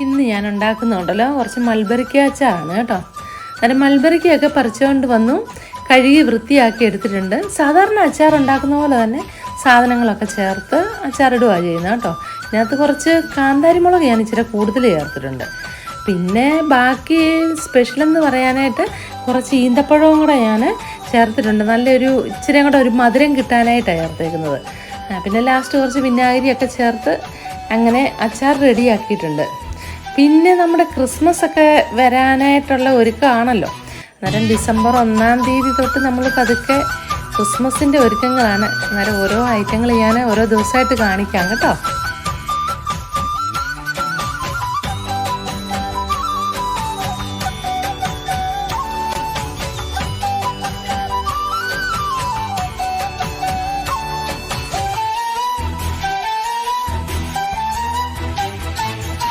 ഇന്ന് ഞാൻ ഉണ്ടാക്കുന്നുണ്ടല്ലോ കുറച്ച് മൾബറിക്ക അച്ചാറാണ് കേട്ടോ. അന്നേരം മൾബറിക്കയൊക്കെ പറിച്ചുകൊണ്ട് വന്നു കഴുകി വൃത്തിയാക്കി എടുത്തിട്ടുണ്ട്. സാധാരണ അച്ചാർ ഉണ്ടാക്കുന്ന പോലെ തന്നെ സാധനങ്ങളൊക്കെ ചേർത്ത് അച്ചാറിടുകയാണ് ചെയ്യുന്നത് കേട്ടോ. ഇതിനകത്ത് കുറച്ച് കാന്താരിമുളക് ഞാൻ ഇച്ചിരി കൂടുതൽ ചേർത്തിട്ടുണ്ട്. പിന്നെ ബാക്കി സ്പെഷ്യലെന്ന് പറയാനായിട്ട് കുറച്ച് ഈന്തപ്പഴവും കൂടെ ഞാൻ ചേർത്തിട്ടുണ്ട്. നല്ലൊരു ഇച്ചിരി കൂടെ ഒരു മധുരം കിട്ടാനായിട്ടാണ് ചേർത്തേക്കുന്നത്. പിന്നെ ലാസ്റ്റ് കുറച്ച് വിനാഗിരിയൊക്കെ ചേർത്ത് അങ്ങനെ അച്ചാർ റെഡിയാക്കിയിട്ടുണ്ട്. പിന്നെ നമ്മുടെ ക്രിസ്മസ് ഒക്കെ വരാനായിട്ടുള്ള ഒരുക്കമാണല്ലോ. അന്നേരം ഡിസംബർ 1-ാം തീയതി തൊട്ട് നമ്മൾ പതുക്കെ ക്രിസ്മസിൻ്റെ ഒരുക്കങ്ങളാണ്. അന്നേരം ഓരോ ഐറ്റങ്ങൾ ഞാൻ ഓരോ ദിവസമായിട്ട് കാണിക്കാം കേട്ടോ.